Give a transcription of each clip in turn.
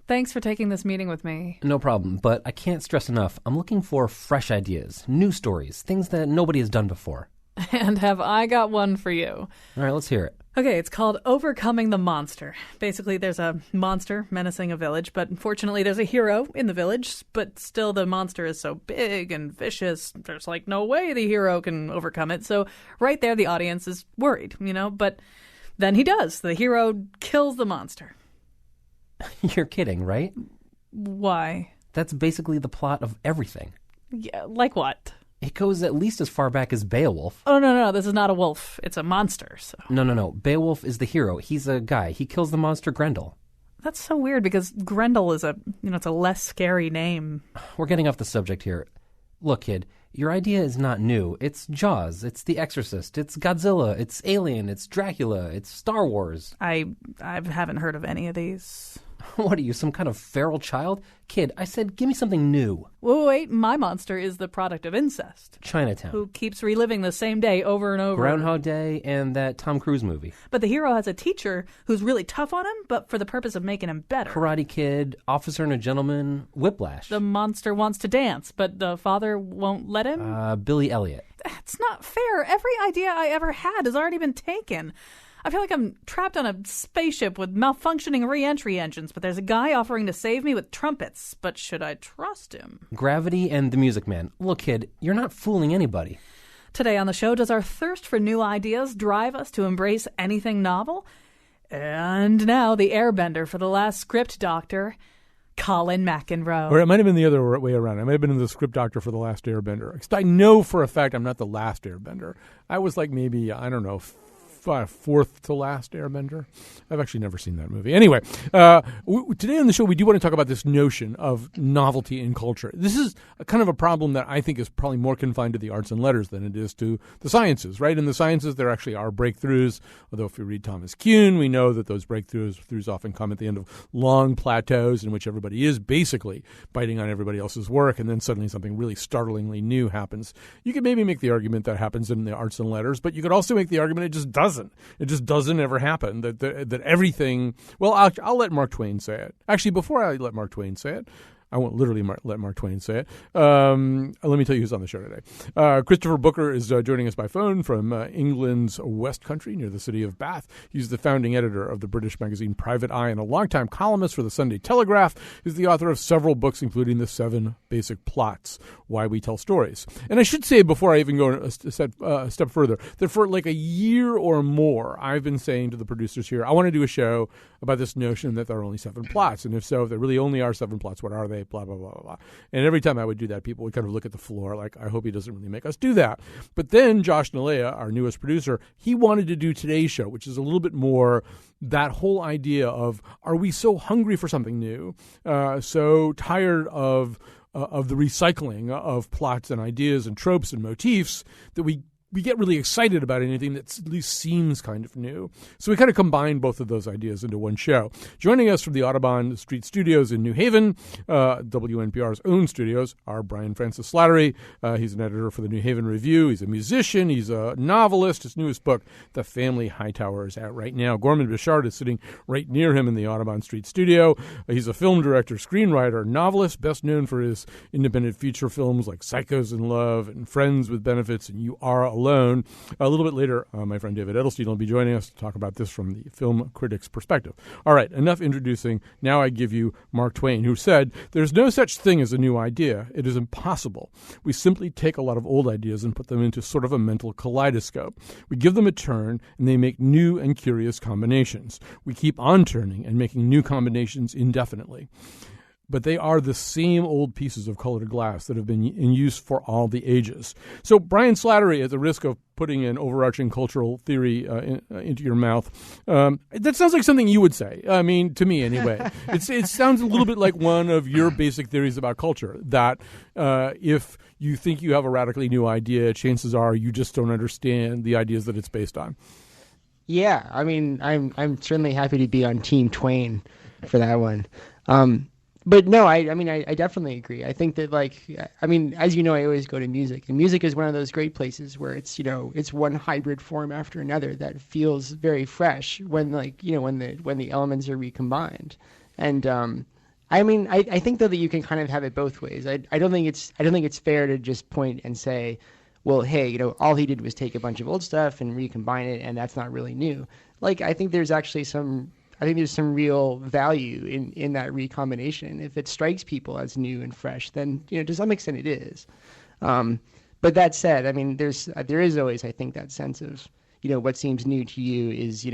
Thanks for taking this meeting with me. No problem, but I can't stress enough. I'm looking for fresh ideas, new stories, things that nobody has done before. And have I got one for you? All right, let's hear it. Okay, it's called Overcoming the Monster. Basically, there's a monster menacing a village, but unfortunately there's a hero in the village, but still the monster is so big and vicious, there's like no way the hero can overcome it. So right there, the audience is worried, but then he does. The hero kills the monster. You're kidding, right? Why? That's basically the plot of everything. Yeah, like what? It goes at least as far back as Beowulf. Oh, no, this is not a wolf. It's a monster, so... No. Beowulf is the hero. He's a guy. He kills the monster Grendel. That's so weird because Grendel is it's a less scary name. We're getting off the subject here. Look, kid, your idea is not new. It's Jaws. It's The Exorcist. It's Godzilla. It's Alien. It's Dracula. It's Star Wars. I haven't heard of any of these. What are you, some kind of feral child? Kid, I said, give me something new. Wait, my monster is the product of incest. Chinatown. Who keeps reliving the same day over and over. Groundhog Day and that Tom Cruise movie. But the hero has a teacher who's really tough on him, but for the purpose of making him better. Karate Kid, Officer and a Gentleman, Whiplash. The monster wants to dance, but the father won't let him? Billy Elliot. That's not fair. Every idea I ever had has already been taken. I feel like I'm trapped on a spaceship with malfunctioning re-entry engines, but there's a guy offering to save me with trumpets. But should I trust him? Gravity and The Music Man. Look, kid, you're not fooling anybody. Today on the show, does our thirst for new ideas drive us to embrace anything novel? And now the airbender for the last script doctor, Colin McEnroe. Or it might have been the other way around. I might have been the script doctor for the last airbender. Because I know for a fact I'm not the last airbender. I was like maybe, I don't know, fourth to last airbender. I've actually never seen that movie. Anyway, today on the show, we do want to talk about this notion of novelty in culture. This is a kind of a problem that I think is probably more confined to the arts and letters than it is to the sciences, right? In the sciences, there actually are breakthroughs, although if you read Thomas Kuhn, we know that those breakthroughs often come at the end of long plateaus in which everybody is basically biting on everybody else's work, and then suddenly something really startlingly new happens. You could maybe make the argument that happens in the arts and letters, but you could also make the argument it just doesn't. It just doesn't ever happen. That everything. Well, I'll let Mark Twain say it. Actually, before I let Mark Twain say it, I won't literally let Mark Twain say it. Let me tell you who's on the show today. Christopher Booker is joining us by phone from England's West Country near the city of Bath. He's the founding editor of the British magazine Private Eye and a longtime columnist for the Sunday Telegraph. He's the author of several books, including The 7 Basic Plots, Why We Tell Stories. And I should say, before I even go a step further, that for like a year or more, I've been saying to the producers here, I want to do a show about this notion that there are only 7 plots. And if so, if there really only are 7 plots, what are they? Blah, blah, blah, blah, blah. And every time I would do that, people would kind of look at the floor like, I hope he doesn't really make us do that. But then Josh Nalea, our newest producer, he wanted to do today's show, which is a little bit more that whole idea of, are we so hungry for something new, so tired of the recycling of plots and ideas and tropes and motifs that we get really excited about anything that at least seems kind of new. So we kind of combine both of those ideas into one show. Joining us from the Audubon Street Studios in New Haven, WNPR's own studios, are Brian Francis Slattery. He's an editor for the New Haven Review. He's a musician. He's a novelist. His newest book, The Family Hightower, is out right now. Gorman Bechard is sitting right near him in the Audubon Street studio. He's a film director, screenwriter, novelist, best known for his independent feature films like Psychos in Love and Friends with Benefits and You Are Alone. A little bit later, my friend David Edelstein will be joining us to talk about this from the film critic's perspective. All right, enough introducing. Now I give you Mark Twain, who said, "There's no such thing as a new idea. It is impossible. We simply take a lot of old ideas and put them into sort of a mental kaleidoscope. We give them a turn, and they make new and curious combinations. We keep on turning and making new combinations indefinitely." But they are the same old pieces of colored glass that have been in use for all the ages. So Brian Slattery, at the risk of putting an overarching cultural theory into your mouth, that sounds like something you would say. I mean, to me anyway. It sounds a little bit like one of your basic theories about culture, that if you think you have a radically new idea, chances are you just don't understand the ideas that it's based on. Yeah, I mean, I'm certainly happy to be on Team Twain for that one. But no, I mean, I definitely agree. I think that, as you know, I always go to music, and music is one of those great places where it's, it's one hybrid form after another that feels very fresh when the elements are recombined. And I mean, I think though that you can kind of have it both ways. I don't think it's fair to just point and say, well, hey, all he did was take a bunch of old stuff and recombine it, and that's not really new. Like, I think there's some real value in that recombination. If it strikes people as new and fresh, then to some extent it is. But that said, I mean, there is always, I think, that sense of what seems new to you is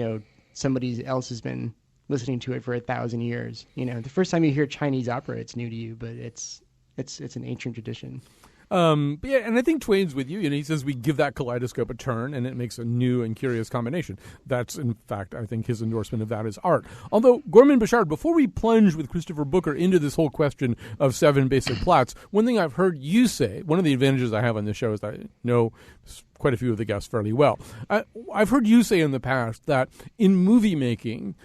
somebody else has been listening to it for 1,000 years. The first time you hear Chinese opera, it's new to you, but it's an ancient tradition. But yeah, and I think Twain's with you. He says we give that kaleidoscope a turn, and it makes a new and curious combination. That's, in fact, I think his endorsement of that is art. Although, Gorman Bechard, before we plunge with Christopher Booker into this whole question of 7 basic plots, one thing I've heard you say, one of the advantages I have on this show is that I know quite a few of the guests fairly well. I've heard you say in the past that in movie making,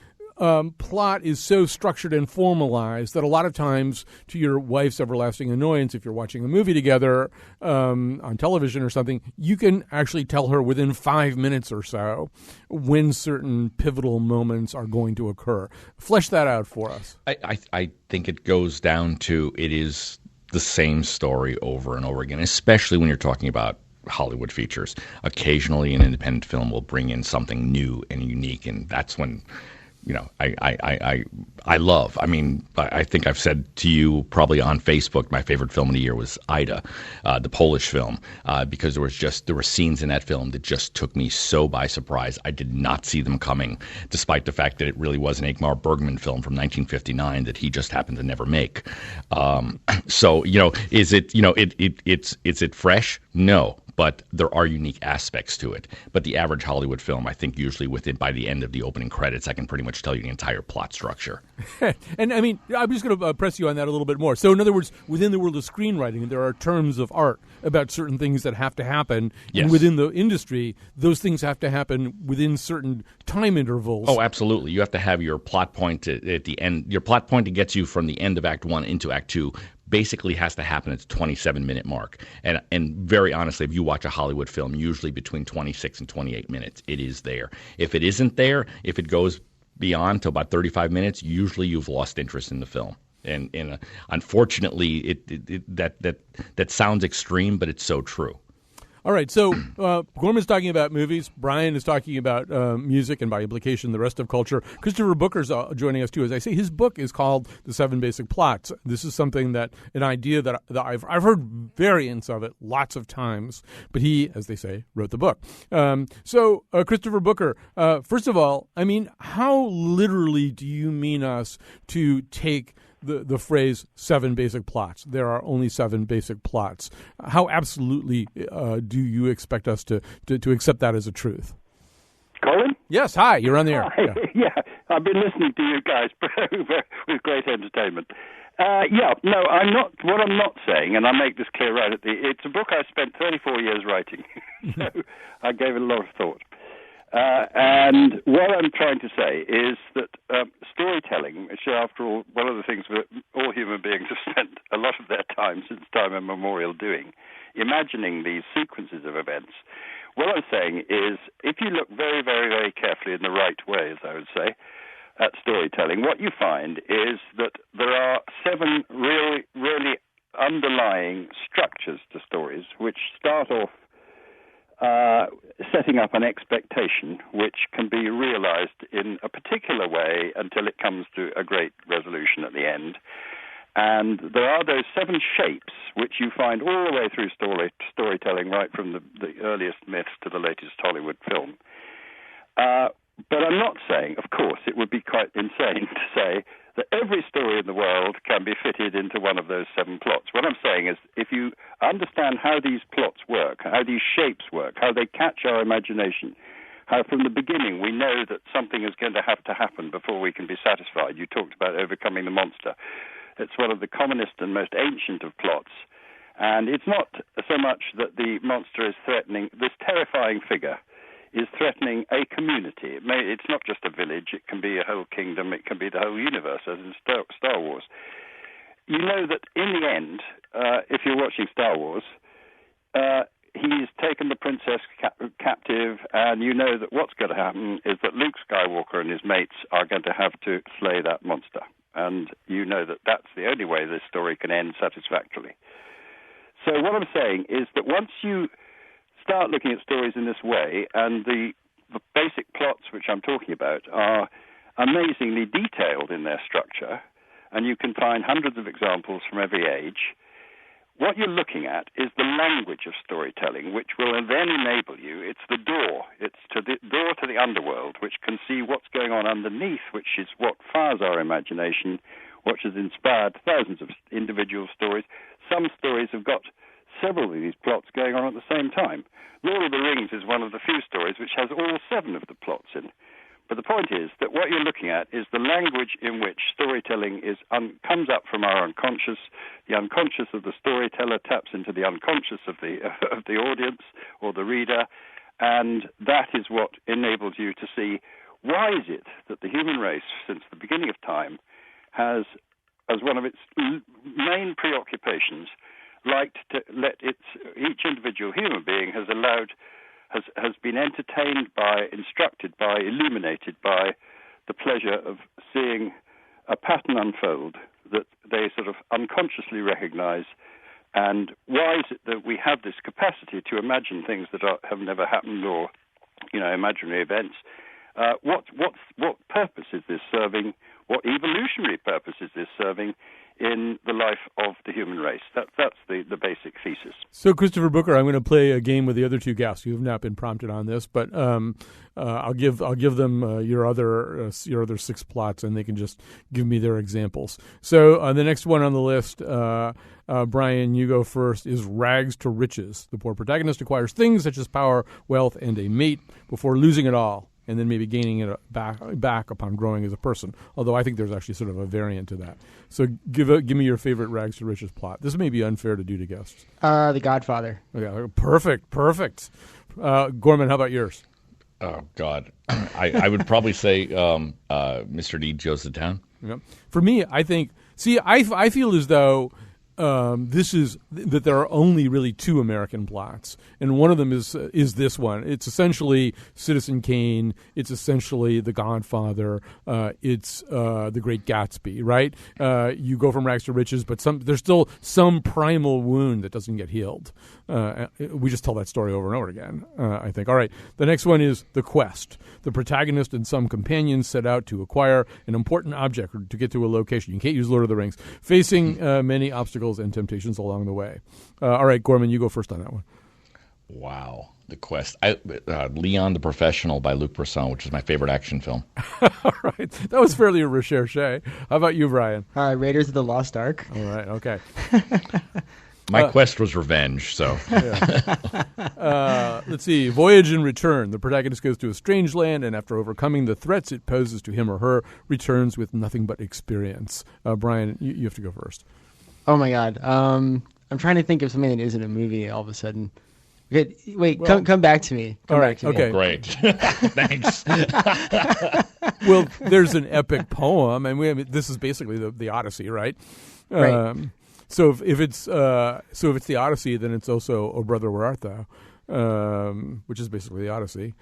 plot is so structured and formalized that a lot of times, to your wife's everlasting annoyance, if you're watching a movie together on television or something, you can actually tell her within 5 minutes or so when certain pivotal moments are going to occur. Flesh that out for us. I think it goes down to it is the same story over and over again, especially when you're talking about Hollywood features. Occasionally, an independent film will bring in something new and unique, and that's when I love. I mean, I think I've said to you probably on Facebook, my favorite film of the year was Ida, the Polish film, because there were scenes in that film that just took me so by surprise. I did not see them coming, despite the fact that it really was an Ingmar Bergman film from 1959 that he just happened to never make. So is it fresh? No. But there are unique aspects to it. But the average Hollywood film, I think usually by the end of the opening credits, I can pretty much tell you the entire plot structure. And I mean, I'm just going to press you on that a little bit more. So in other words, within the world of screenwriting, there are terms of art about certain things that have to happen. Yes. And within the industry, those things have to happen within certain time intervals. Oh, absolutely. You have to have your plot point at the end. Your plot point that gets you from the end of Act 1 into Act 2 basically has to happen at the 27-minute mark. And very honestly, if you watch a Hollywood film, usually between 26 and 28 minutes, it is there. If it isn't there, if it goes beyond to about 35 minutes, usually you've lost interest in the film. And unfortunately, that sounds extreme, but it's so true. All right, so Gorman's talking about movies. Brian is talking about music and, by implication, the rest of culture. Christopher Booker's joining us, too. As I say, his book is called The 7 Basic Plots. This is something an idea that I've heard variants of it lots of times, but he, as they say, wrote the book. So, Christopher Booker, first of all, I mean, how literally do you mean us to take the phrase 7 basic plots? There are only 7 basic plots. How absolutely do you expect us to accept that as a truth? Colin? Yes, hi, you're on the air. Hi. Yeah, I've been listening to you guys with great entertainment. No, I'm not. What I'm not saying, and I make this clear right at it's a book I spent 34 years writing, so I gave it a lot of thought. And what I'm trying to say is that storytelling, which after all, one of the things that all human beings have spent a lot of their time since time immemorial doing, imagining these sequences of events. What I'm saying is, if you look very, very, very carefully in the right way, as I would say, at storytelling, what you find is that there are 7 really underlying structures to stories, which start off setting up an expectation which can be realized in a particular way until it comes to a great resolution at the end. And there are those 7 shapes which you find all the way through storytelling, right from the earliest myths to the latest Hollywood film. But I'm not saying, of course, it would be quite insane to say that every story in the world can be fitted into one of those 7 plots. What I'm saying is, if you understand how these plots work, how these shapes work, how they catch our imagination, how from the beginning we know that something is going to have to happen before we can be satisfied. You talked about overcoming the monster. It's one of the commonest and most ancient of plots. And it's not so much that the monster is threatening, this terrifying figure is threatening a community. It's not just a village, it can be a whole kingdom, it can be the whole universe, as in Star Wars. You know that in the end, if you're watching Star Wars, he's taken the princess captive, and you know that what's going to happen is that Luke Skywalker and his mates are going to have to slay that monster. and you know that that's the only way this story can end satisfactorily. So what I'm saying is that once you start looking at stories in this way, and the basic plots which I'm talking about are amazingly detailed in their structure, and you can find hundreds of examples from every age, what you're looking at is the language of storytelling, which will then enable you. It's the door. It's the door to the underworld, which can see what's going on underneath, which is what fires our imagination, which has inspired thousands of individual stories. Some stories have got several of these plots going on at the same time. Lord of the Rings is one of the few stories which has all 7 of the plots in. But the point is that what you're looking at is the language in which storytelling comes up from our unconscious. The unconscious of the storyteller taps into the unconscious of the audience or the reader, and that is what enables you to see why is it that the human race, since the beginning of time, has, as one of its main preoccupations, liked to let each individual human being has been entertained by, instructed by, illuminated by the pleasure of seeing a pattern unfold that they sort of unconsciously recognize. And why is it that we have this capacity to imagine things that have never happened, or, imaginary events? What purpose is this serving? What evolutionary purpose is this serving in the life of the human race? That's the basic thesis. So, Christopher Booker, I'm going to play a game with the other 2 guests. You have not been prompted on this, but I'll give them your other 6 plots, and they can just give me their examples. So, the next one on the list, Brian, you go first, is Rags to Riches. The poor protagonist acquires things such as power, wealth, and a mate before losing it all, and then maybe gaining it back upon growing as a person. Although I think there's actually sort of a variant to that. So give me your favorite Rags to Riches plot. This may be unfair to do to guests. The Godfather. Okay, perfect. Gorman, how about yours? Oh, God. I would probably say Mr. D goes to town. Yeah. For me, I think, I feel as though that there are only really 2 American plots, and one of them is this one. It's essentially Citizen Kane. It's essentially The Godfather. It's The Great Gatsby. Right? You go from rags to riches, but there's still some primal wound that doesn't get healed. We just tell that story over and over again. I think. All right. The next one is The Quest. The protagonist and some companions set out to acquire an important object or to get to a location. You can't use Lord of the Rings. Facing many obstacles and temptations along the way. All right, Gorman, you go first on that one. Wow. The Quest. Leon the Professional by Luc Besson, which is my favorite action film. All right. That was fairly a recherche. How about you, Brian? Raiders of the Lost Ark. All right. Okay. My quest was revenge, so. Let's see. Voyage and Return. The protagonist goes to a strange land, and after overcoming the threats it poses to him or her, returns with nothing but experience. Brian, you have to go first. Oh, my God. I'm trying to think of something that isn't a movie all of a sudden. Okay, wait, come back to me. All right, okay. Oh, great. Thanks. Well, there's an epic poem, and this is basically the Odyssey, right? Right. So if it's the Odyssey, then it's also "O Brother, Where Art Thou," which is basically the Odyssey.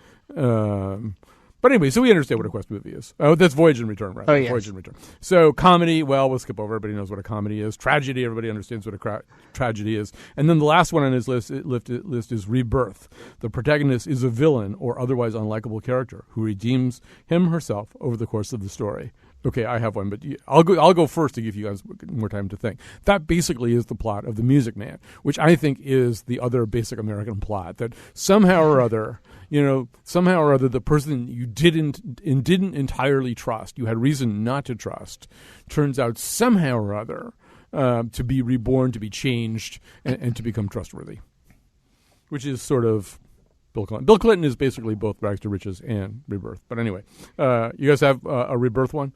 But anyway, so we understand what a quest movie is. Oh, that's Voyage and Return, right? Oh, yes. Voyage and Return. So comedy, well, we'll skip over. Everybody knows what a comedy is. Tragedy, everybody understands what a tragedy is. And then the last one on his list is Rebirth. The protagonist is a villain or otherwise unlikable character who redeems him herself over the course of the story. Okay, I have one, but I'll go first to give you guys more time to think. That basically is the plot of The Music Man, which I think is the other basic American plot, that somehow or other, the person you didn't entirely trust, you had reason not to trust, turns out somehow or other to be reborn, to be changed, and to become trustworthy, which is sort of Bill Clinton. Bill Clinton is basically both Rags to Riches and Rebirth. But anyway, you guys have a Rebirth one?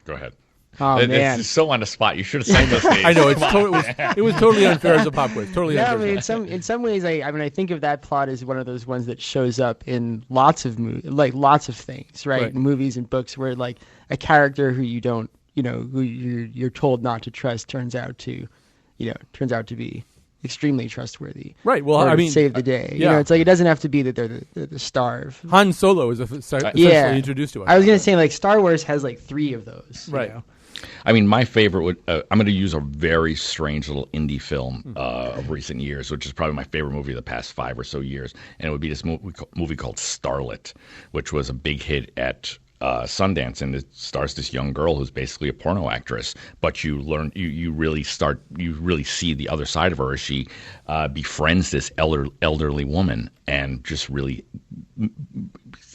Go ahead. Oh, man. It's so on the spot. You should have sang those names. I know. It was totally unfair as a pop quiz. Totally Yeah, unfair. I mean, in some ways, I think of that plot as one of those ones that shows up in lots of lots of things, right? Movies and books where like a character who you don't, who you're told not to trust turns out to be extremely trustworthy. Right. Well, I mean, save the day. Yeah. It's like it doesn't have to be that they're the star of. Han Solo is essentially introduced to us. I was going to say like Star Wars has like 3 of those. Right. I mean, my favorite would, I'm going to use a very strange little indie film of recent years, which is probably my favorite movie of the past 5 or so years. And it would be this movie called Starlet, which was a big hit at Sundance, and it stars this young girl who's basically a porno actress. But you really see the other side of her as she befriends this elderly woman and just really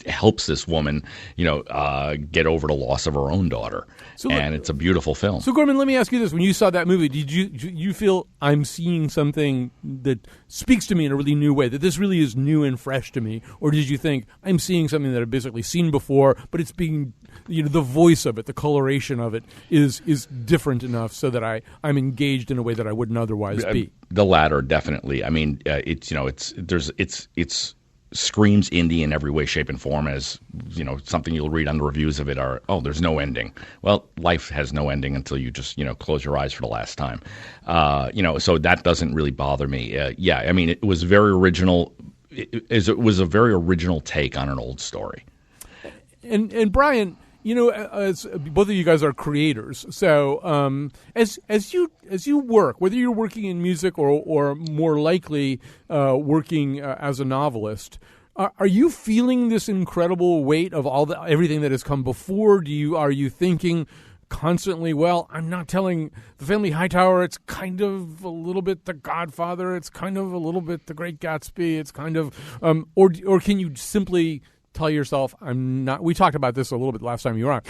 helps this woman, get over the loss of her own daughter. And it's a beautiful film. So, Gorman, let me ask you this. When you saw that movie, did you feel I'm seeing something that speaks to me in a really new way, that this really is new and fresh to me? Or did you think I'm seeing something that I've basically seen before, but it's being, the voice of it, the coloration of it is different enough so that I'm engaged in a way that I wouldn't otherwise be? The latter, definitely. I mean, it's screams indie in every way, shape, and form. As something you'll read on the reviews of it are, there's no ending. Well, life has no ending until you just close your eyes for the last time. So that doesn't really bother me. I mean, it was very original. It was a very original take on an old story. And Brian, as both of you guys are creators, so as you work, whether you're working in music or more likely working as a novelist, are you feeling this incredible weight of everything that has come before? Are you thinking constantly, well, I'm not telling The Family Hightower, it's kind of a little bit The Godfather, it's kind of a little bit The Great Gatsby, it's kind of or can you simply tell yourself, we talked about this a little bit last time you were on,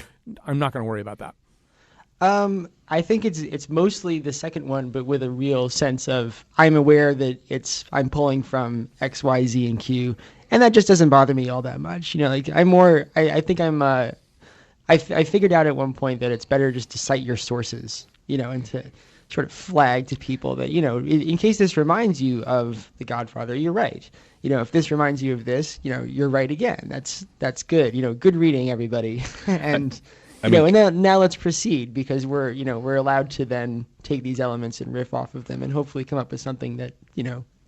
I'm not going to worry about that? I think it's mostly the second one, but with a real sense of I'm aware that I'm pulling from X, Y, Z, and Q, and that just doesn't bother me all that much. I figured out at one point that it's better just to cite your sources, and to sort of flag to people that, in case this reminds you of The Godfather, you're right. If this reminds you of this, you're right again. That's good. Good reading, everybody. And and now let's proceed, because we're allowed to then take these elements and riff off of them and hopefully come up with something that,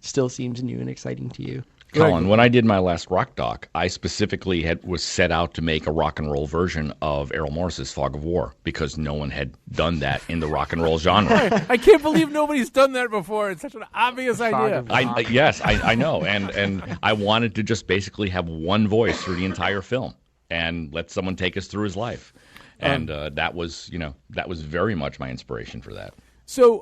still seems new and exciting to you. Colin, when I did my last rock doc, I specifically was set out to make a rock and roll version of Errol Morris's Fog of War, because no one had done that in the rock and roll genre. I can't believe nobody's done that before. It's such an obvious idea. I know, and I wanted to just basically have one voice through the entire film and let someone take us through his life, and that was very much my inspiration for that. So,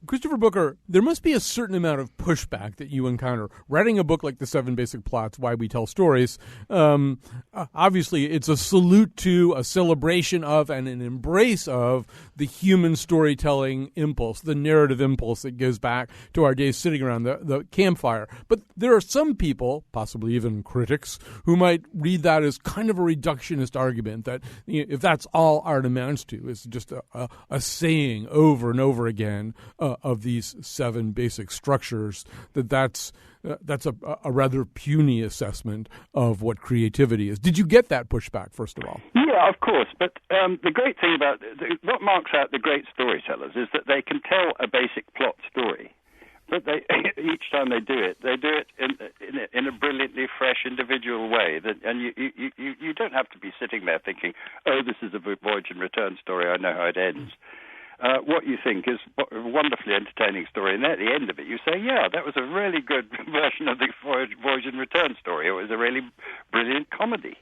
Christopher Booker, there must be a certain amount of pushback that you encounter writing a book like The 7 Basic Plots, Why We Tell Stories. Obviously, it's a salute to, a celebration of, and an embrace of the human storytelling impulse, the narrative impulse that goes back to our days sitting around the campfire. But there are some people, possibly even critics, who might read that as kind of a reductionist argument, that if that's all art amounts to, is just a saying over and over again of these 7 basic structures, that's a rather puny assessment of what creativity is. Did you get that pushback, first of all? Yeah, of course. But the great thing about what marks out the great storytellers is that they can tell a basic plot story, but each time they do it in a brilliantly fresh, individual way. And you don't have to be sitting there thinking, oh, this is a voyage and return story, I know how it ends. What you think is a wonderfully entertaining story, and at the end of it you say, yeah, that was a really good version of the voyage and return story. It was a really brilliant comedy.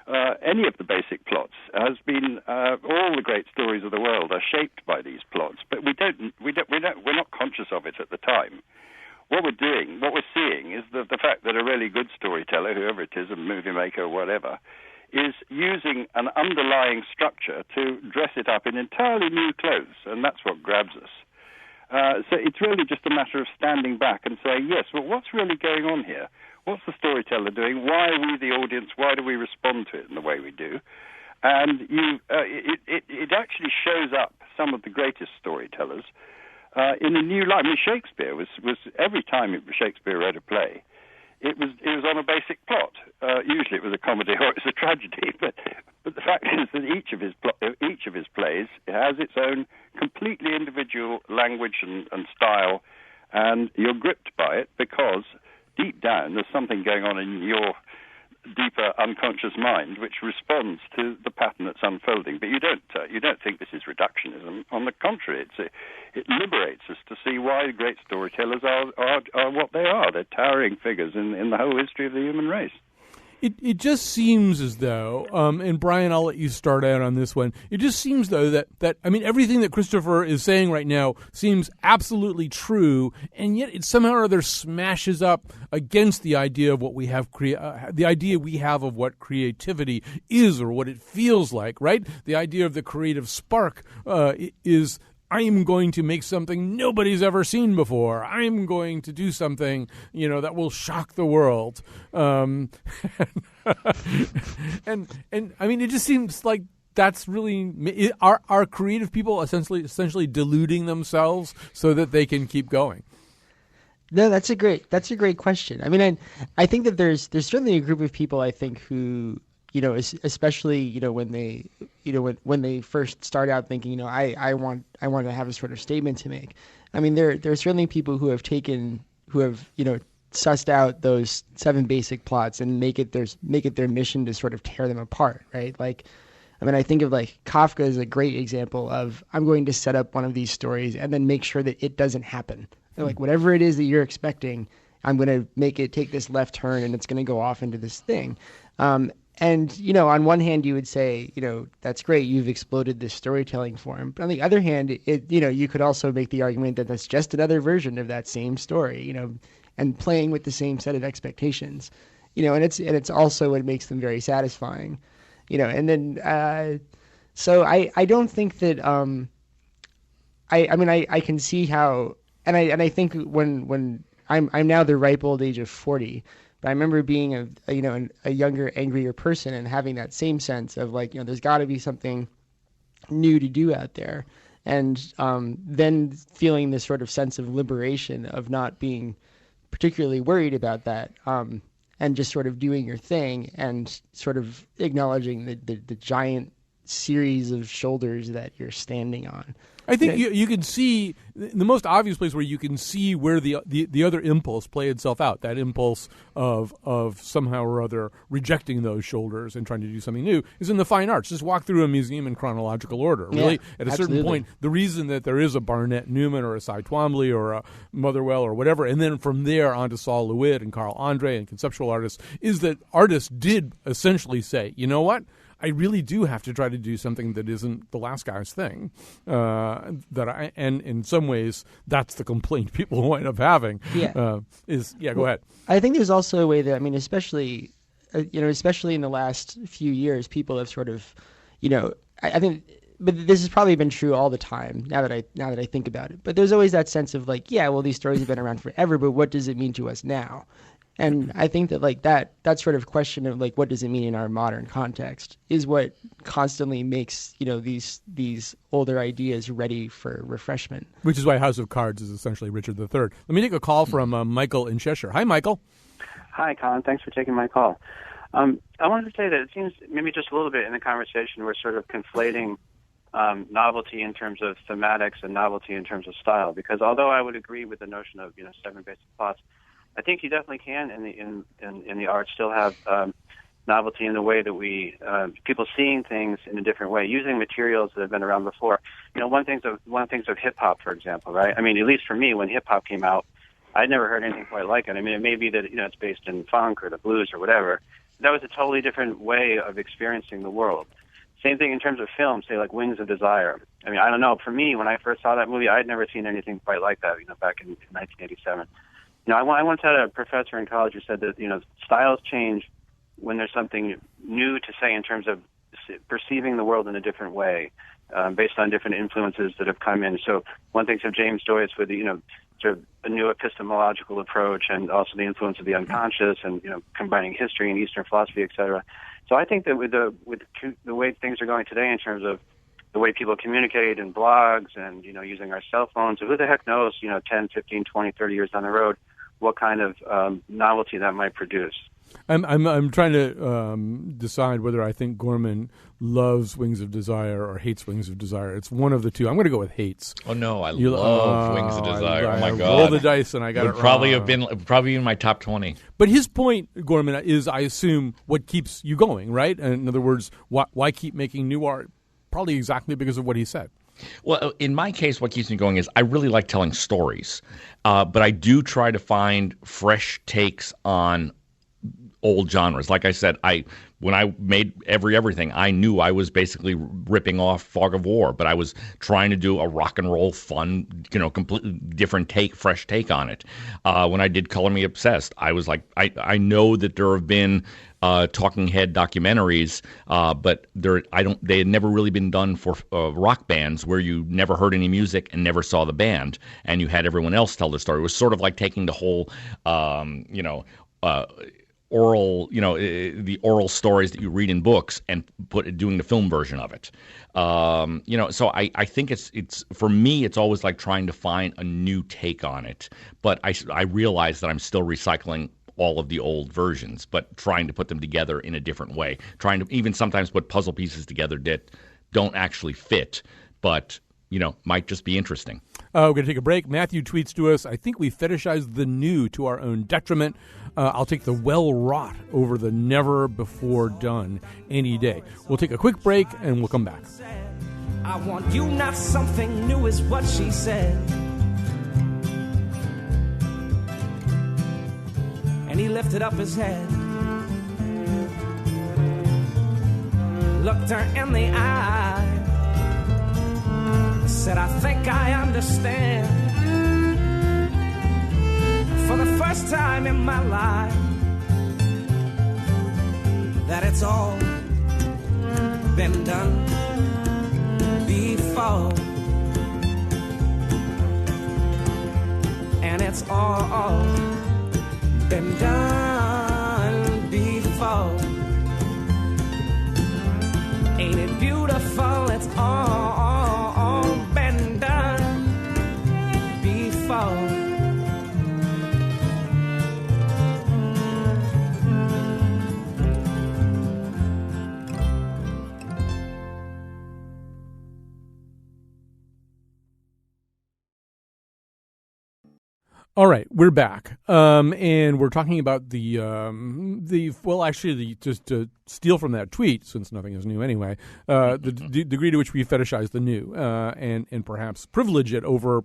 Any of the basic plots has been all the great stories of the world are shaped by these plots, but we're not conscious of it at the time. What we're seeing is the fact that a really good storyteller, whoever it is, a movie maker or whatever, is using an underlying structure to dress it up in entirely new clothes, and that's what grabs us. So it's really just a matter of standing back and saying, yes, well, what's really going on here? What's the storyteller doing? Why are we the audience? Why do we respond to it in the way we do? And it actually shows up some of the greatest storytellers in a new light. I mean, Shakespeare was every time Shakespeare wrote a play, it was on a basic plot. Usually it was a comedy or it was a tragedy, but the fact is that each of his plays has its own completely individual language and style, and you're gripped by it because deep down there's something going on in your deeper unconscious mind which responds to the pattern that's unfolding. But you don't think this is reductionism. On the contrary, it liberates us to see why great storytellers are what they are. They're towering figures in the whole history of the human race. It just seems as though, and Brian, I'll let you start out on this one. It just seems, though, that I mean, everything that Christopher is saying right now seems absolutely true, and yet it somehow or other smashes up against the idea of what we have, the idea we have of what creativity is or what it feels like, right? The idea of the creative spark is, I am going to make something nobody's ever seen before. I am going to do something, that will shock the world. And I mean, it just seems like that's really are creative people essentially deluding themselves so that they can keep going. No, that's a great question. I mean, I think that there's certainly a group of people, I think, who, especially, when they first start out thinking, I want to have a sort of statement to make. I mean, there are certainly people who have sussed out those 7 basic plots and make it their mission to sort of tear them apart, right? Like, I mean, I think of like Kafka as a great example of, I'm going to set up one of these stories and then make sure that it doesn't happen. Like, whatever it is that you're expecting, I'm going to make it take this left turn and it's going to go off into this thing. And, on one hand, you would say, that's great, you've exploded this storytelling form. But on the other hand, you could also make the argument that that's just another version of that same story, and playing with the same set of expectations, and it's also what makes them very satisfying, and then, so I don't think that, I can see how, and I think when I'm now the ripe old age of 40, but I remember being a younger, angrier person and having that same sense of like, there's got to be something new to do out there. And then feeling this sort of sense of liberation of not being particularly worried about that, and just sort of doing your thing and sort of acknowledging the giant series of shoulders that you're standing on. I think you can see the most obvious place where you can see where the other impulse play itself out. That impulse of somehow or other rejecting those shoulders and trying to do something new is in the fine arts. Just walk through a museum in chronological order. Really, at a certain point, the reason that there is a Barnett Newman or a Cy Twombly or a Motherwell or whatever, and then from there on to Saul LeWitt and Carl Andre and conceptual artists, is that artists did essentially say, you know what? I really do have to try to do something that isn't the last guy's thing. And in some ways, that's the complaint people wind up having. Go ahead. I think there's also a way that, I mean, especially in the last few years, people have sort of, I think, but this has probably been true all the time. Now that I think about it, but there's always that sense of like, yeah, well, these stories have been around forever, but what does it mean to us now? And I think that like that sort of question of like, what does it mean in our modern context is what constantly makes, these older ideas ready for refreshment. Which is why House of Cards is essentially Richard III. Let me take a call from Michael in Cheshire. Hi, Michael. Hi, Colin. Thanks for taking my call. I wanted to say that it seems maybe just a little bit in the conversation we're sort of conflating novelty in terms of thematics and novelty in terms of style. Because although I would agree with the notion of 7 basic plots, I think you definitely can in the art still have novelty in the way that we people seeing things in a different way, using materials that have been around before. One of the things of hip hop, for example, right? I mean, at least for me, when hip hop came out, I'd never heard anything quite like it. I mean, it may be that it's based in funk or the blues or whatever. That was a totally different way of experiencing the world. Same thing in terms of film, say like Wings of Desire. I mean, I don't know. For me, when I first saw that movie, I had never seen anything quite like that. Back in 1987. I once had a professor in college who said that, styles change when there's something new to say in terms of perceiving the world in a different way, based on different influences that have come in. So one thinks of James Joyce with sort of a new epistemological approach and also the influence of the unconscious and, combining history and Eastern philosophy, et cetera. So I think that with the way things are going today in terms of the way people communicate in blogs and, using our cell phones, who the heck knows, 10, 15, 20, 30 years down the road, what kind of novelty that might produce. I'm trying to decide whether I think Gorman loves Wings of Desire or hates Wings of Desire. It's one of the two. I'm going to go with hates. Oh no, I love Wings of Desire. Oh my God! Roll the dice, and I got it wrong. Probably in my top 20. But his point, Gorman, is I assume what keeps you going, right? And in other words, why keep making new art? Probably exactly because of what he said. Well, in my case, what keeps me going is I really like telling stories, but I do try to find fresh takes on old genres. Like I said, when I made everything, I knew I was basically ripping off Fog of War, but I was trying to do a rock and roll, fun, completely different fresh take on it. When I did Color Me Obsessed, I was like, I know that there have been talking head documentaries, but they had never really been done for rock bands where you never heard any music and never saw the band, and you had everyone else tell the story. It was sort of like taking the whole, oral, the oral stories that you read in books and doing the film version of it. So I think it's for me, it's always like trying to find a new take on it. But I realize that I'm still recycling all of the old versions, but trying to put them together in a different way. Trying to even sometimes put puzzle pieces together that don't actually fit, but might just be interesting. We're going to take a break. Matthew tweets to us, I think we fetishize the new to our own detriment. I'll take the well-wrought over the never-before-done any day. We'll take a quick break, and we'll come back. I want you, not something new, is what she said. And he lifted up his head, looked her in the eye, said, I think I understand. For the first time in my life, that it's all been done before, and it's all been done before. Ain't it beautiful? It's all been done before. All right, we're back, and we're talking about just to steal from that tweet, since nothing is new anyway, the degree to which we fetishize the new, and perhaps privilege it over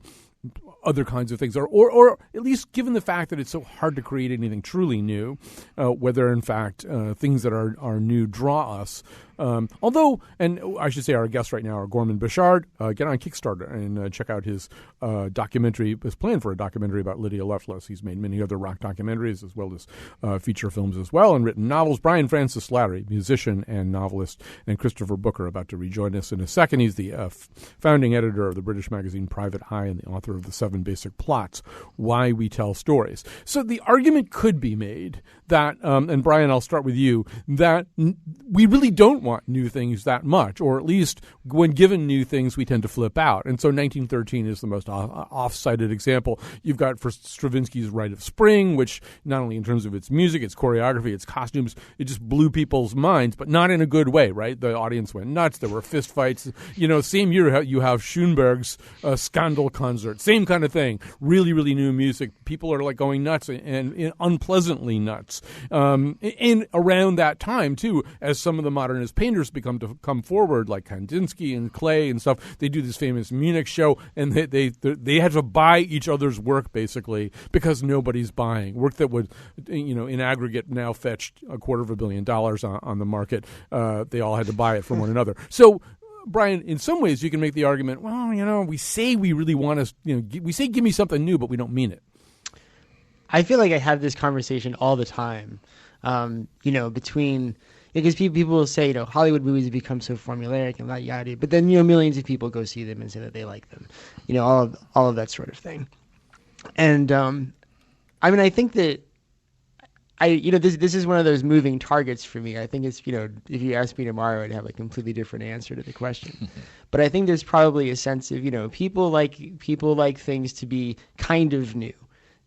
other kinds of things, or at least given the fact that it's so hard to create anything truly new, whether in fact things that are new draw us. Although, and I should say our guests right now are Gorman Bechard. Get on Kickstarter and check out his documentary, his plan for a documentary about Lydia Loveless. He's made many other rock documentaries as well as feature films as well, and written novels. Brian Francis Slattery, musician and novelist, and Christopher Booker, about to rejoin us in a second. He's the founding editor of the British magazine Private Eye and the author of the 7 Basic Plots, Why We Tell Stories. So the argument could be made that, and Brian, I'll start with you, that we really don't want new things that much, or at least when given new things, we tend to flip out. And so 1913 is the most off-cited example. You've got for Stravinsky's Rite of Spring, which not only in terms of its music, its choreography, its costumes, it just blew people's minds, but not in a good way, right? The audience went nuts. There were fist fights. Same year you have Schoenberg's Scandal concert. Same kind of thing. Really, really new music. People are like going nuts and unpleasantly nuts. And around that time, too, as some of the modernist painters come forward, like Kandinsky and Klee and stuff, they do this famous Munich show, and they had to buy each other's work, basically, because nobody's buying. Work that would, in aggregate now fetched $250 million on the market. They all had to buy it from one another. So, Brian, in some ways, you can make the argument, well, we say we really want to, we say give me something new, but we don't mean it. I feel like I have this conversation all the time, because people will say, Hollywood movies have become so formulaic and that yada, but then, millions of people go see them and say that they like them, all of that sort of thing. And, I think that this is one of those moving targets for me. I think it's, if you ask me tomorrow, I'd have a completely different answer to the question. But I think there's probably a sense of, people like things to be kind of new.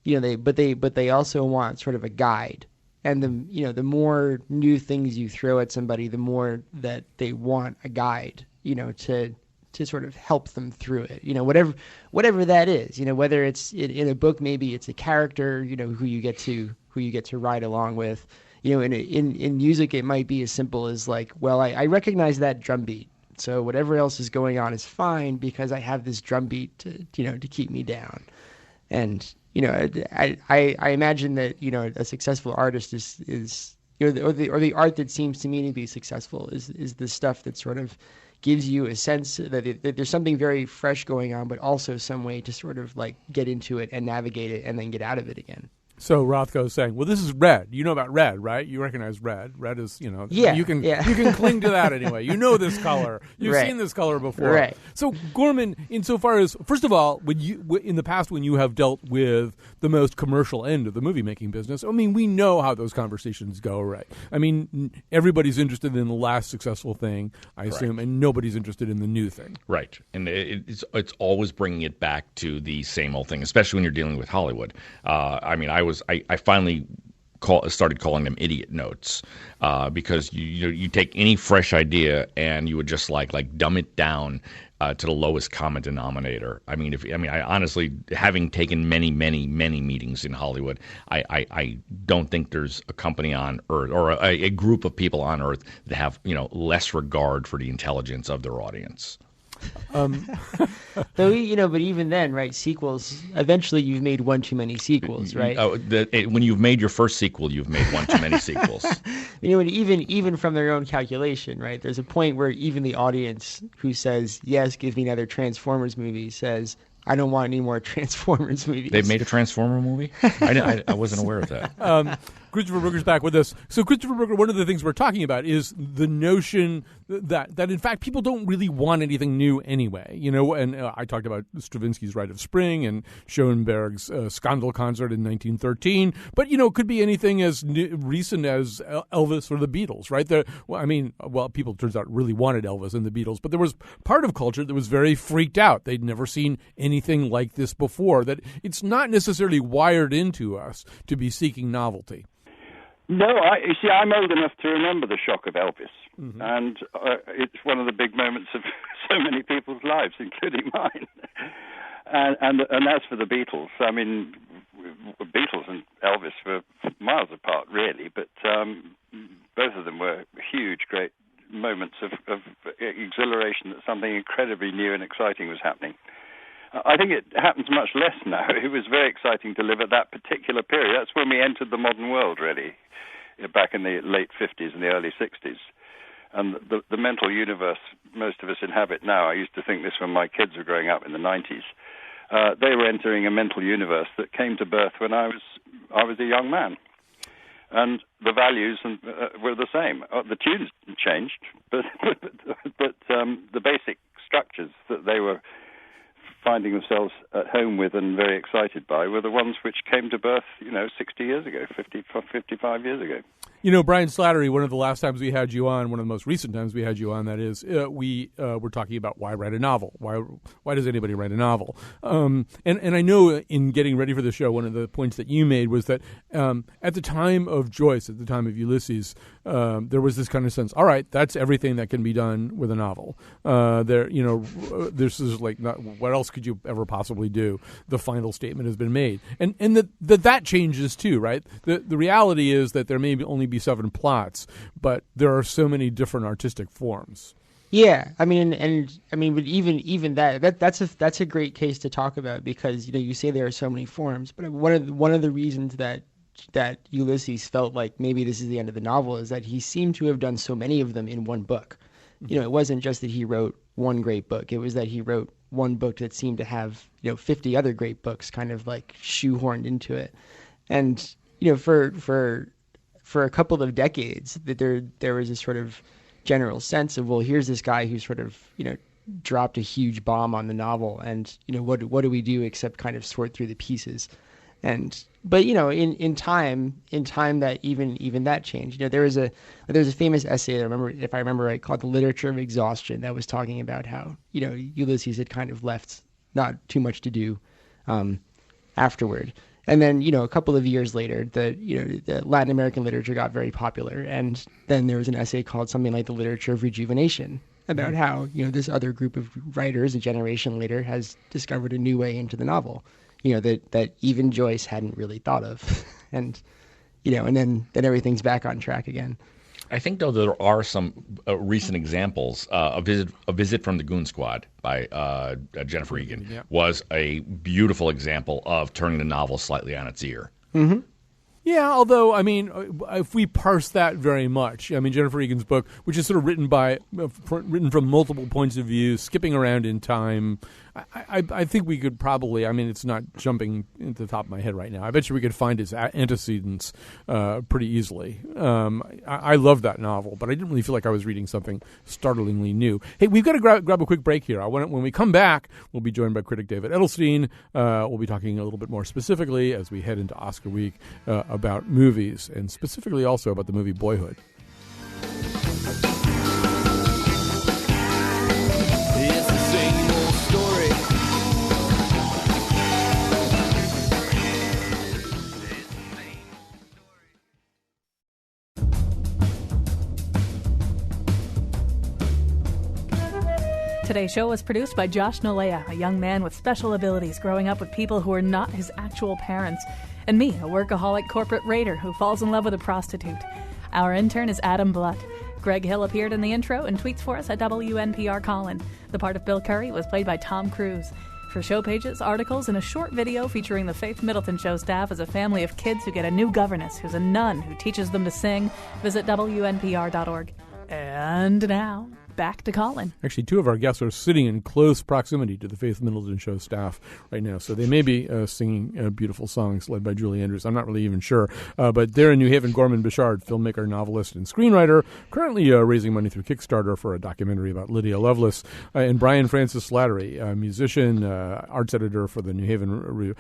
they also want sort of a guide. And the more new things you throw at somebody, the more that they want a guide, to sort of help them through it. Whatever that is, whether it's in a book, maybe it's a character, who you get to ride along with. In music, it might be as simple as like, well, I recognize that drum beat. So whatever else is going on is fine because I have this drum beat to keep me down. And I imagine that a successful artist is or the art that seems to me to be successful is the stuff that sort of gives you a sense that there's something very fresh going on, but also some way to sort of like get into it and navigate it and then get out of it again. So Rothko is saying, well, this is red. You know about red, right? You recognize red. Red is, yeah, you can cling to that anyway. You know this color. You've seen this color before. Right. So Gorman, insofar as, first of all, in the past when you have dealt with the most commercial end of the movie making business, I mean, we know how those conversations go, right? I mean, everybody's interested in the last successful thing, I assume, and nobody's interested in the new thing. Right. And it's always bringing it back to the same old thing, especially when you're dealing with Hollywood. I finally started calling them idiot notes because you take any fresh idea and you would just like dumb it down to the lowest common denominator. I honestly, having taken many meetings in Hollywood, I don't think there's a company on earth or a group of people on earth that have less regard for the intelligence of their audience. But even then, right? Sequels. Eventually, you've made one too many sequels, right? When you've made your first sequel, you've made one too many sequels. And even from their own calculation, right? There's a point where even the audience who says, "Yes, give me another Transformers movie," says, "I don't want any more Transformers movies." They've made a Transformer movie? I wasn't aware of that. Christopher Brooker's back with us. So, Christopher Brooker, one of the things we're talking about is the notion that in fact people don't really want anything new anyway. And I talked about Stravinsky's Rite of Spring and Schoenberg's Scandal concert in 1913. But it could be anything as recent as Elvis or the Beatles, right? People turns out really wanted Elvis and the Beatles, but there was part of culture that was very freaked out. They'd never seen anything like this before. That it's not necessarily wired into us to be seeking novelty. No, I'm old enough to remember the shock of Elvis, and it's one of the big moments of so many people's lives, including mine. And as for the Beatles, I mean, Beatles and Elvis were miles apart, really, but both of them were huge, great moments of exhilaration that something incredibly new and exciting was happening. I think it happens much less now. It was very exciting to live at that particular period. That's when we entered the modern world, really, back in the late 50s and the early 60s. And the mental universe most of us inhabit now, I used to think this when my kids were growing up in the 90s, they were entering a mental universe that came to birth when I was a young man. And the values were the same. The tunes changed, but the basic structures that they were finding themselves at home with and very excited by were the ones which came to birth, 60 years ago, 55 years ago. Brian Slattery, one of the last times we had you on, one of the most recent times we had you on, that is, we were talking about why write a novel. Why does anybody write a novel? And I know in getting ready for the show, one of the points that you made was that at the time of Joyce, at the time of Ulysses, there was this kind of sense, all right, that's everything that can be done with a novel. This is like, not, what else could you ever possibly do? The final statement has been made. And that changes too, right? The reality is that there may only be 7 plots, but there are so many different artistic forms. Yeah, but even that's a great case to talk about because you say there are so many forms, but one of the reasons that Ulysses felt like maybe this is the end of the novel is that he seemed to have done so many of them in one book. It wasn't just that he wrote one great book; it was that he wrote one book that seemed to have 50 other great books kind of like shoehorned into it, and for a couple of decades that there was a sort of general sense of, well, here's this guy who sort of dropped a huge bomb on the novel, and what do we do except kind of sort through the pieces, but in time that even that changed. There's a famous essay if I remember right, called "The Literature of Exhaustion," that was talking about how Ulysses had kind of left not too much to do afterward. And then, a couple of years later, the Latin American literature got very popular. And then there was an essay called something like The Literature of Rejuvenation about how, this other group of writers a generation later has discovered a new way into the novel, that even Joyce hadn't really thought of. And, and then everything's back on track again. I think, though, there are some recent examples. A Visit from the Goon Squad by Jennifer Egan was a beautiful example of turning the novel slightly on its ear. Mm-hmm. Yeah, although, I mean, if we parse that very much, I mean, Jennifer Egan's book, which is sort of written from multiple points of view, skipping around in time, I think we could probably, I mean, it's not jumping into the top of my head right now. I bet you we could find its antecedents pretty easily. I love that novel, but I didn't really feel like I was reading something startlingly new. Hey, we've got to grab a quick break here. When we come back, we'll be joined by critic David Edelstein. We'll be talking a little bit more specifically as we head into Oscar week about movies, and specifically also about the movie Boyhood. It's the same old story. Today's show was produced by Josh Nolea, a young man with special abilities growing up with people who are not his actual parents, and me, a workaholic corporate raider who falls in love with a prostitute. Our intern is Adam Blutt. Greg Hill appeared in the intro and tweets for us at WNPR Colin. The part of Bill Curry was played by Tom Cruise. For show pages, articles, and a short video featuring the Faith Middleton Show staff as a family of kids who get a new governess who's a nun who teaches them to sing, visit WNPR.org. And now, back to Colin. Actually, two of our guests are sitting in close proximity to the Faith Middleton Show staff right now, so they may be singing beautiful songs led by Julie Andrews. I'm not really even sure. But they're in New Haven. Gorman Bechard, filmmaker, novelist, and screenwriter, currently raising money through Kickstarter for a documentary about Lydia Lovelace. And Brian Francis Slattery, a musician, arts editor for the New Haven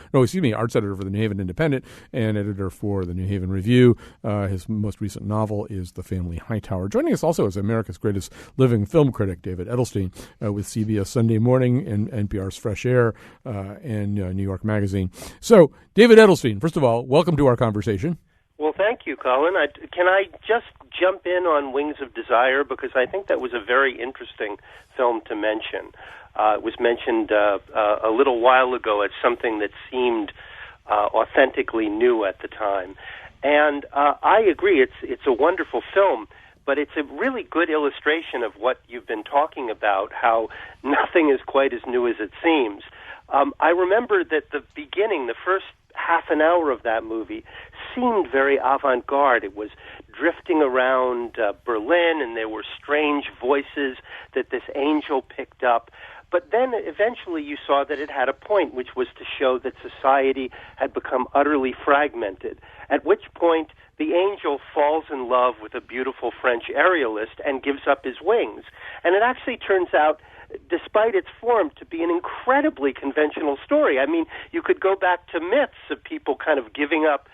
arts editor for the New Haven Independent and editor for the New Haven Review. His most recent novel is The Family Hightower. Joining us also is America's greatest living film critic David Edelstein with CBS Sunday Morning and NPR's Fresh Air and New York Magazine. So, David Edelstein, first of all, welcome to our conversation. Well, thank you, Colin. Can I just jump in on Wings of Desire, because I think that was a very interesting film to mention. It was mentioned a little while ago as something that seemed authentically new at the time. And I agree, it's a wonderful film, but it's a really good illustration of what you've been talking about, how nothing is quite as new as it seems. I remember that the beginning, the first half an hour of that movie, seemed very avant-garde. It was drifting around Berlin, and there were strange voices that this angel picked up. But then eventually you saw that it had a point, which was to show that society had become utterly fragmented, at which point the angel falls in love with a beautiful French aerialist and gives up his wings. And it actually turns out, despite its form, to be an incredibly conventional story. I mean, you could go back to myths of people kind of giving up,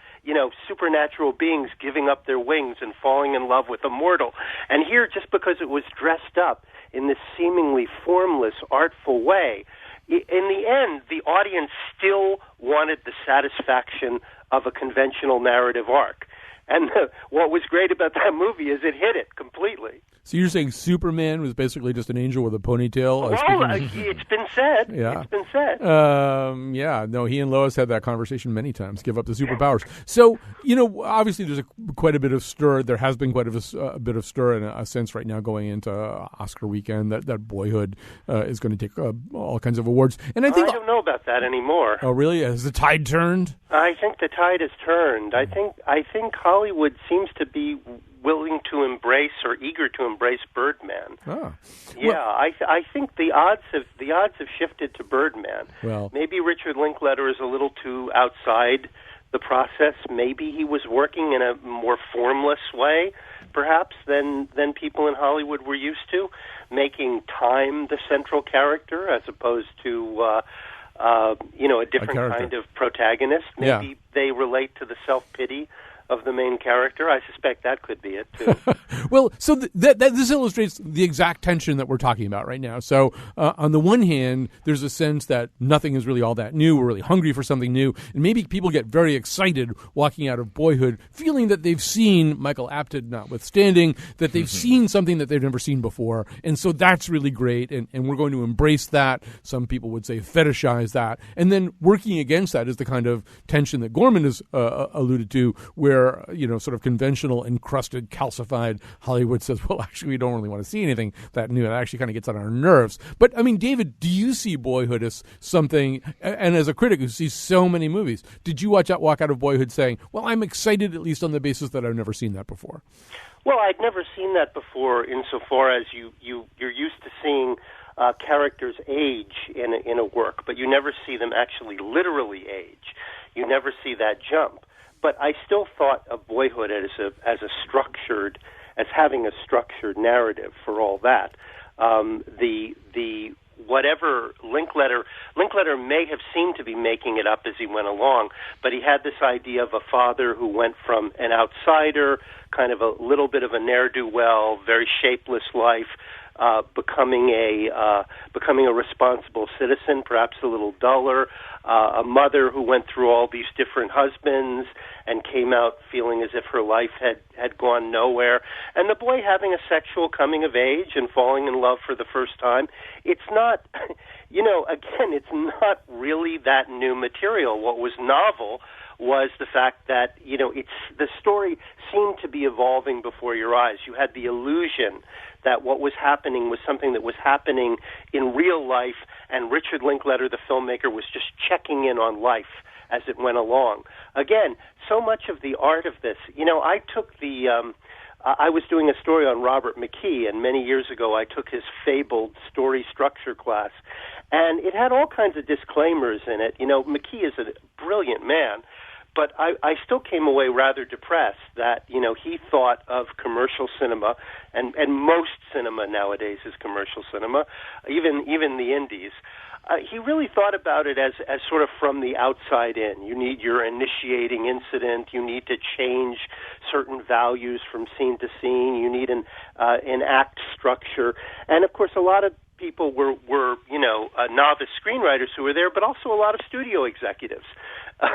supernatural beings giving up their wings and falling in love with a mortal. And here, just because it was dressed up in this seemingly formless, artful way, in the end, the audience still wanted the satisfaction of a conventional narrative arc. And what was great about that movie is it hit it completely. So you're saying Superman was basically just an angel with a ponytail? It's been said. Yeah. It's been said. He and Lois had that conversation many times, give up the superpowers. So, obviously there's quite a bit of stir. There has been quite a bit of stir in a sense right now going into Oscar weekend that Boyhood is going to take all kinds of awards. And I don't know about that anymore. Oh, really? Has the tide turned? I think the tide has turned. I think Hollywood seems to be willing to embrace or eager to embrace Birdman. Ah. Yeah, I think the odds have shifted to Birdman. Well, maybe Richard Linklater is a little too outside the process. Maybe he was working in a more formless way, perhaps, than people in Hollywood were used to, making time the central character as opposed to a different kind of protagonist. Maybe they relate to the self-pity of the main character. I suspect that could be it too. Well, so this illustrates the exact tension that we're talking about right now. So on the one hand, there's a sense that nothing is really all that new. We're really hungry for something new. And maybe people get very excited walking out of Boyhood, feeling that they've seen, Michael Apted notwithstanding, that they've seen something that they've never seen before. And so that's really great. And we're going to embrace that. Some people would say fetishize that. And then working against that is the kind of tension that Gorman has alluded to, where, sort of conventional, encrusted, calcified Hollywood says, well, actually, we don't really want to see anything that new. That actually kind of gets on our nerves. But, I mean, David, do you see Boyhood as something, and as a critic who sees so many movies, did you walk out of Boyhood saying, well, I'm excited at least on the basis that I've never seen that before? Well, I'd never seen that before insofar as you're used to seeing characters age in a work, but you never see them actually literally age. You never see that jump. But I still thought of Boyhood as having a structured narrative for all that. The whatever Linklater may have seemed to be making it up as he went along, but he had this idea of a father who went from an outsider, kind of a little bit of a ne'er-do-well, very shapeless life, becoming a responsible citizen, perhaps a little duller, a mother who went through all these different husbands and came out feeling as if her life had gone nowhere, and the boy having a sexual coming of age and falling in love for the first time. It's not, again, it's not really that new material. What was novel was the fact that, the story seemed to be evolving before your eyes. You had the illusion that what was happening was something that was happening in real life, and Richard Linklater, the filmmaker, was just checking in on life as it went along. Again, so much of the art of this, I took I was doing a story on Robert McKee, and many years ago I took his fabled story structure class, and it had all kinds of disclaimers in it. McKee is a brilliant man, but I still came away rather depressed that, he thought of commercial cinema, and most cinema nowadays is commercial cinema, even the indies. He really thought about it as sort of from the outside in. You need your initiating incident. You need to change certain values from scene to scene. You need an act structure. And, of course, a lot of people were novice screenwriters who were there, but also a lot of studio executives.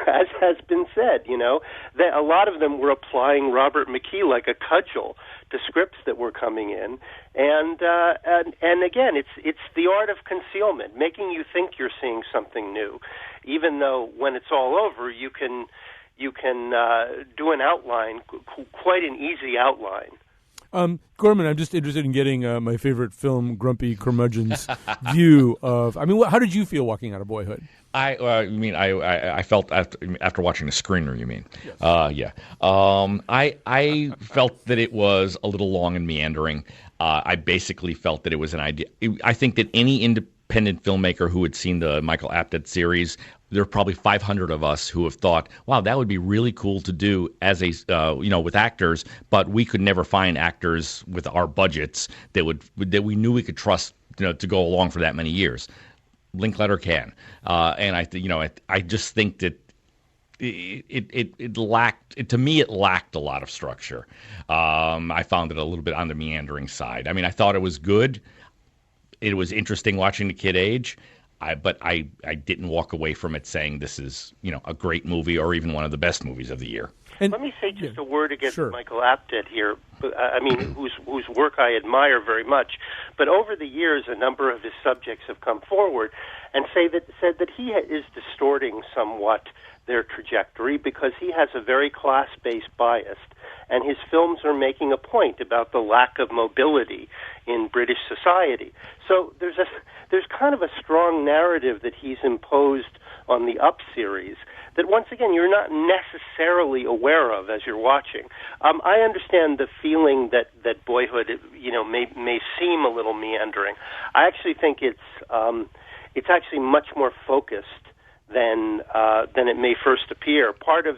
As has been said, that a lot of them were applying Robert McKee like a cudgel to scripts that were coming in, and again, it's the art of concealment, making you think you're seeing something new, even though when it's all over, you can do an outline, quite an easy outline. Gorman, I'm just interested in getting my favorite film, Grumpy Curmudgeon's view of. I mean, how did you feel walking out of Boyhood? I felt after watching the screener. You mean? Yes. Yeah. I felt that it was a little long and meandering. I basically felt that it was an idea. I think that any independent filmmaker who had seen the Michael Apted series, there are probably 500 of us who have thought, "Wow, that would be really cool to do as a with actors," but we could never find actors with our budgets that we knew we could trust to go along for that many years. Linklater can, and I just think that it lacked. To me, it lacked a lot of structure. I found it a little bit on the meandering side. I mean, I thought it was good. It was interesting watching the kid age. But I didn't walk away from it saying this is a great movie or even one of the best movies of the year. And let me say just a word against Michael Apted here. I mean, whose work I admire very much. But over the years, a number of his subjects have come forward and said that he is distorting somewhat their trajectory because he has a very class-based bias, and his films are making a point about the lack of mobility in British society. So there's kind of a strong narrative that he's imposed on the Up series that, once again, you're not necessarily aware of as you're watching. I understand the feeling that Boyhood, may seem a little meandering. I actually think it's actually much more focused than it may first appear. Part of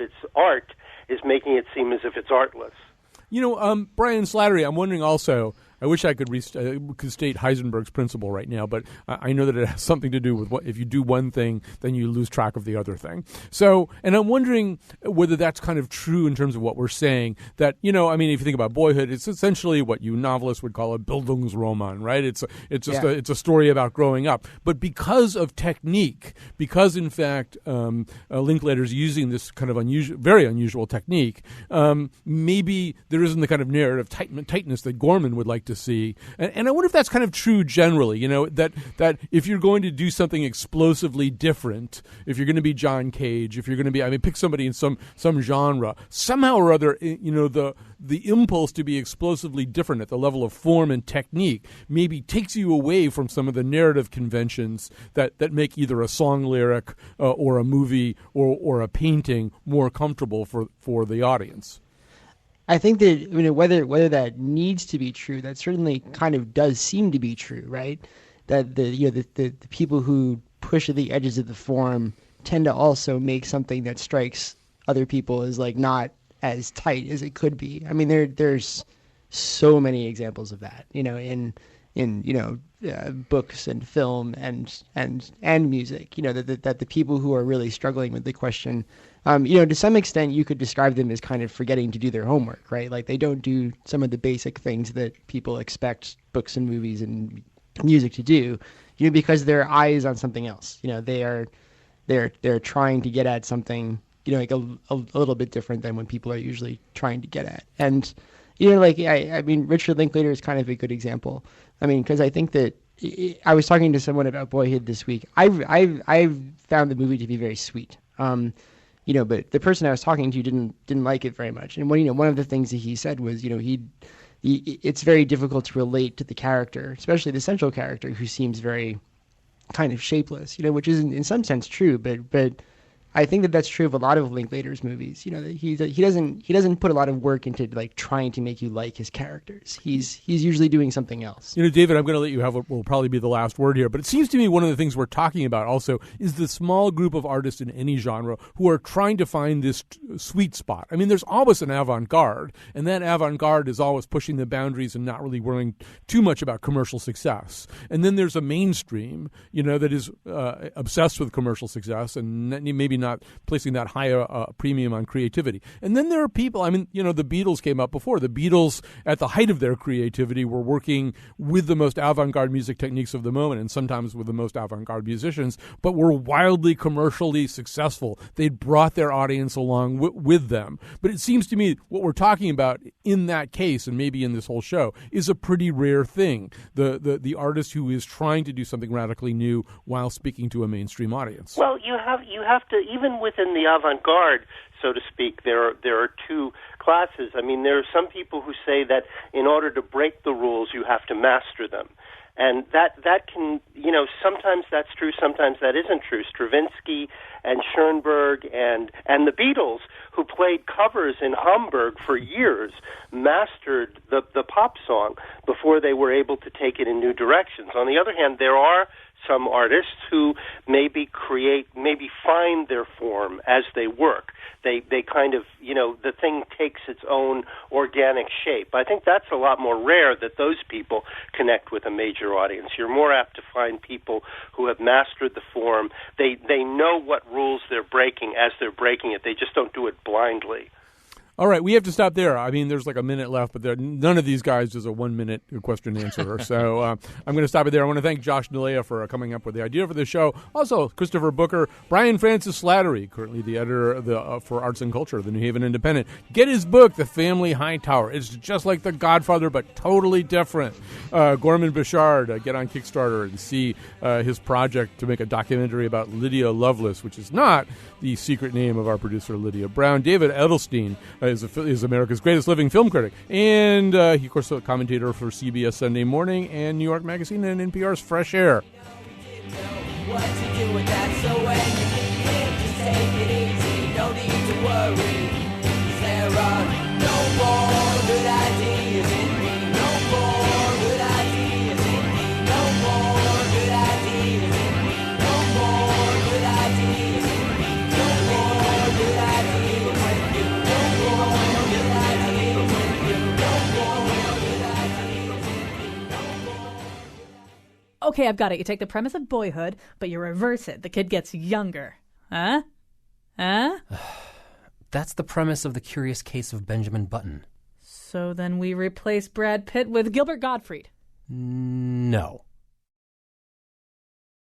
its art is making it seem as if it's artless. Brian Slattery, I'm wondering also, I wish I could state Heisenberg's principle right now, but I know that it has something to do with if you do one thing, then you lose track of the other thing. So, and I'm wondering whether that's kind of true in terms of what we're saying. That if you think about Boyhood, it's essentially what you novelists would call a Bildungsroman, right? It's a story about growing up, but because of technique, because in fact Linklater's using this kind of very unusual technique, maybe there isn't the kind of narrative tightness that Gorman would like to see. And I wonder if that's kind of true generally, that if you're going to do something explosively different, if you're going to be John Cage, if you're going to be, pick somebody in some genre, somehow or other, the impulse to be explosively different at the level of form and technique maybe takes you away from some of the narrative conventions that make either a song lyric or a movie or a painting more comfortable for the audience. I think that whether that needs to be true, that certainly kind of does seem to be true, right? That the people who push at the edges of the form tend to also make something that strikes other people as like not as tight as it could be. I mean, there's so many examples of that, in books and film and music. That the people who are really struggling with the question, to some extent, you could describe them as kind of forgetting to do their homework, right? Like they don't do some of the basic things that people expect books and movies and music to do, because their eye is on something else. They're trying to get at something, like a little bit different than what people are usually trying to get at. And, Richard Linklater is kind of a good example. Because I think that I was talking to someone about Boyhood this week. I've found the movie to be very sweet. But the person I was talking to didn't like it very much. And one of the things that he said was, it's very difficult to relate to the character, especially the central character who seems very kind of shapeless, which is in some sense true, but I think that that's true of a lot of Linklater's movies. That he doesn't put a lot of work into like trying to make you like his characters. He's usually doing something else. David, I'm going to let you have what will probably be the last word here. But it seems to me one of the things we're talking about also is the small group of artists in any genre who are trying to find this sweet spot. There's always an avant-garde, and that avant-garde is always pushing the boundaries and not really worrying too much about commercial success. And then there's a mainstream, that is obsessed with commercial success and maybe not placing that high premium on creativity. And then there are people, the Beatles came up before. The Beatles, at the height of their creativity, were working with the most avant-garde music techniques of the moment and sometimes with the most avant-garde musicians, but were wildly commercially successful. They'd brought their audience along with them. But it seems to me what we're talking about in that case, and maybe in this whole show, is a pretty rare thing. The artist who is trying to do something radically new while speaking to a mainstream audience. Well, you have to, even within the avant-garde, so to speak, there are two classes. There are some people who say that in order to break the rules, you have to master them. And that can, sometimes that's true, sometimes that isn't true. Stravinsky and Schoenberg and the Beatles, who played covers in Hamburg for years, mastered the pop song before they were able to take it in new directions. On the other hand, there are some artists who maybe find their form as they work. They kind of, the thing takes its own organic shape. I think that's a lot more rare that those people connect with a major audience. You're more apt to find people who have mastered the form. They know what rules they're breaking as they're breaking it. They just don't do it blindly. All right, we have to stop there. There's like a minute left, but none of these guys is a 1 minute question answer. So I'm going to stop it there. I want to thank Josh Nalea for coming up with the idea for the show. Also, Christopher Booker, Brian Francis Slattery, currently the editor for Arts and Culture of the New Haven Independent. Get his book, The Family Hightower. It's just like The Godfather, but totally different. Gorman Bechard, get on Kickstarter and see his project to make a documentary about Lydia Lovelace, which is not the secret name of our producer, Lydia Brown. David Edelstein is America's greatest living film critic. And he, of course, is a commentator for CBS Sunday Morning and New York Magazine and NPR's Fresh Air. What to do with that, so when you just take it easy, no need to worry. There are no more good ideas in me, no more good ideas in me, no more good ideas in me, no more good ideas in me, no more good ideas with you, no more good ideas with you, no more good ideas in me. Okay, I've got it. You take the premise of Boyhood, but you reverse it. The kid gets younger. Huh? Huh? That's the premise of The Curious Case of Benjamin Button. So then we replace Brad Pitt with Gilbert Gottfried. No.